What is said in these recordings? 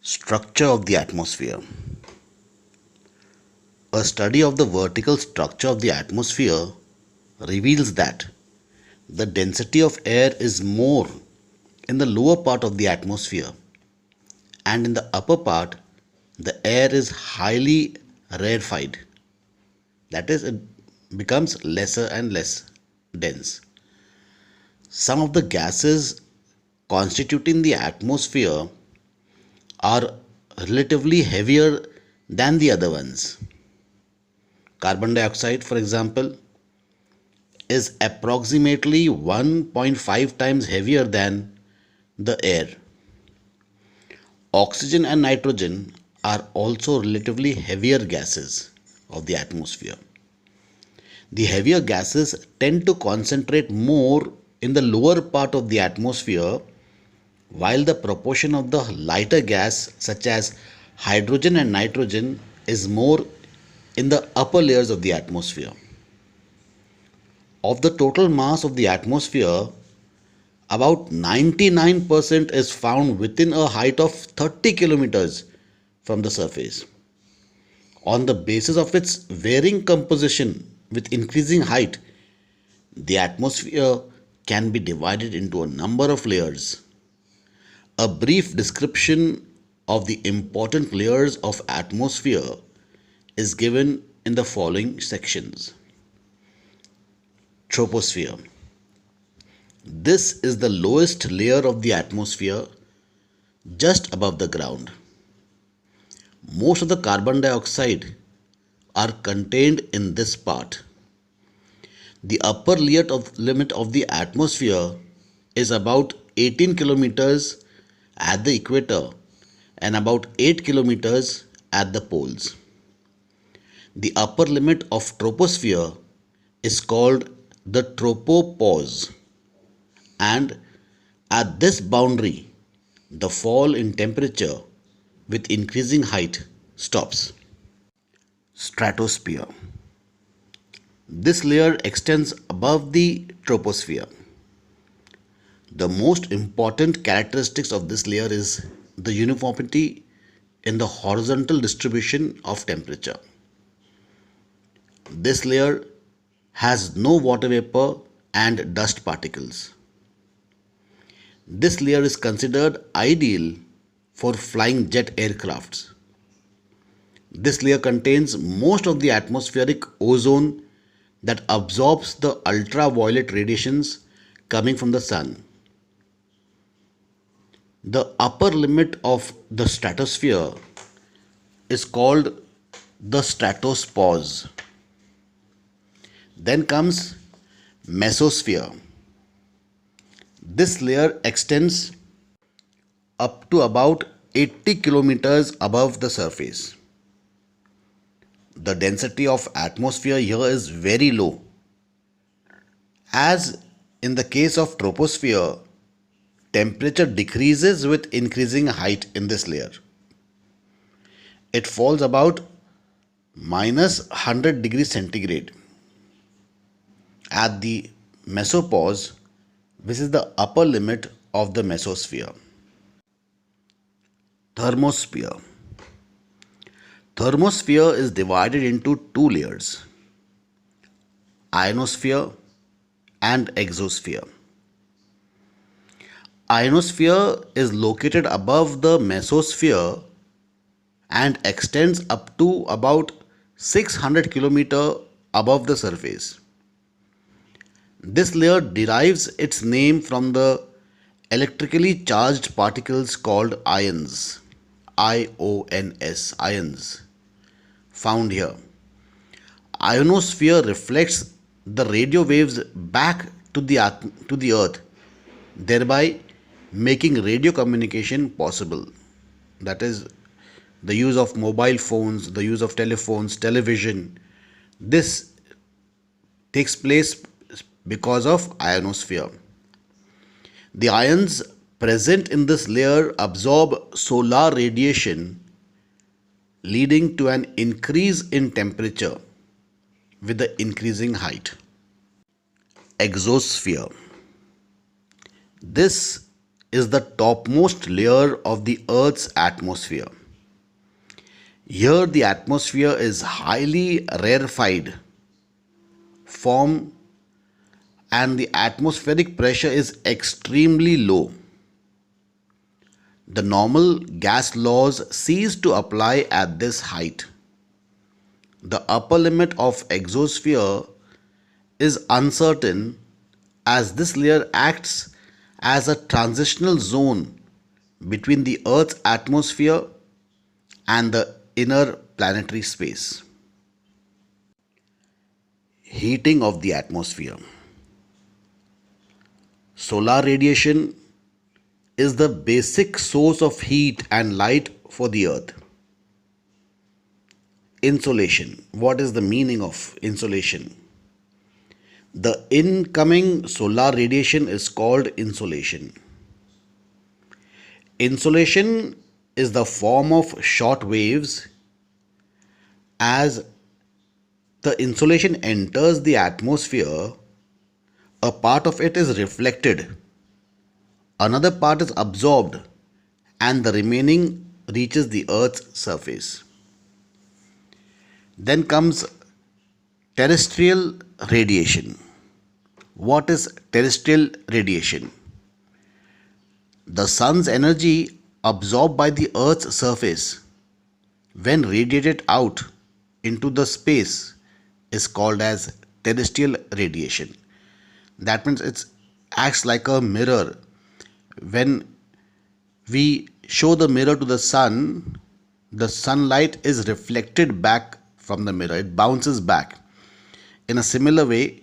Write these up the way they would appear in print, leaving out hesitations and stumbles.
Structure of the atmosphere. A study of the vertical structure of the atmosphere reveals that the density of air is more in the lower part of the atmosphere, and in the upper part, the air is highly rarefied. That is, it becomes lesser and less dense. Some of the gases constituting the atmosphere are relatively heavier than the other ones. Carbon dioxide, for example, is approximately 1.5 times heavier than the air. Oxygen and nitrogen are also relatively heavier gases of the atmosphere. The heavier gases tend to concentrate more in the lower part of the atmosphere, while the proportion of the lighter gas, such as hydrogen and nitrogen, is more in the upper layers of the atmosphere. Of the total mass of the atmosphere, about 99% is found within a height of 30 kilometers from the surface. On the basis of its varying composition with increasing height, the atmosphere can be divided into a number of layers. A brief description of the important layers of atmosphere is given in the following sections. Troposphere. This is the lowest layer of the atmosphere, just above the ground. Most of the carbon dioxide are contained in this part. The upper limit of the atmosphere is about 18 kilometers at the equator and about 8 kilometers at the poles. The upper limit of troposphere is called the tropopause, and at this boundary, the fall in temperature with increasing height stops. Stratosphere. This layer extends above the troposphere. The most important characteristics of this layer is the uniformity in the horizontal distribution of temperature. This layer has no water vapor and dust particles. This layer is considered ideal for flying jet aircrafts. This layer contains most of the atmospheric ozone that absorbs the ultraviolet radiations coming from the sun. The upper limit of the stratosphere is called the stratopause. Then comes mesosphere. This layer extends up to about 80 kilometers above the surface. The density of atmosphere here is very low. As in the case of troposphere, temperature decreases with increasing height in this layer. It falls about minus 100 degrees centigrade. At the mesopause, which is the upper limit of the mesosphere. Thermosphere. Thermosphere is divided into two layers, ionosphere and exosphere. Ionosphere is located above the mesosphere and extends up to about 600 km above the surface. This layer derives its name from the electrically charged particles called ions, IONS, ions, found here. Ionosphere reflects the radio waves back to the earth, thereby making radio communication possible. That is, the use of mobile phones, the use of telephones, television. This takes place because of ionosphere. The ions present in this layer absorb solar radiation, leading to an increase in temperature with the increasing height. Exosphere. This is the topmost layer of the Earth's atmosphere. Here, the atmosphere is highly rarefied form and the atmospheric pressure is extremely low. The normal gas laws cease to apply at this height. The upper limit of exosphere is uncertain as this layer acts as a transitional zone between the Earth's atmosphere and the inner planetary space. Heating of the atmosphere. Solar radiation is the basic source of heat and light for the Earth. Insolation. What is the meaning of insolation? The incoming solar radiation is called insolation. Insolation is the form of short waves. As the insolation enters the atmosphere, a part of it is reflected, another part is absorbed, and the remaining reaches the Earth's surface. Then comes terrestrial radiation. What is terrestrial radiation? The sun's energy absorbed by the Earth's surface when radiated out into the space is called as terrestrial radiation. That means it acts like a mirror. When we show the mirror to the sunlight is reflected back from the mirror. It bounces back. In a similar way,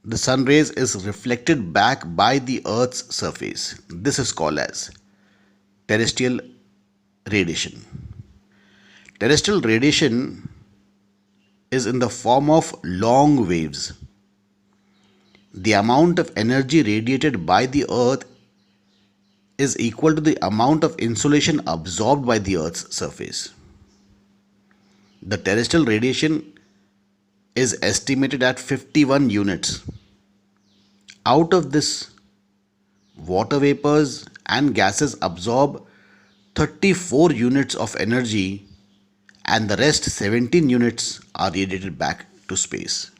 the sun rays is reflected back by the Earth's surface. This is called as terrestrial radiation. Terrestrial radiation is in the form of long waves. The amount of energy radiated by the Earth is equal to the amount of insolation absorbed by the Earth's surface. The terrestrial radiation is estimated at 51 units. Out of this, water vapors and gases absorb 34 units of energy and the rest 17 units are radiated back to space.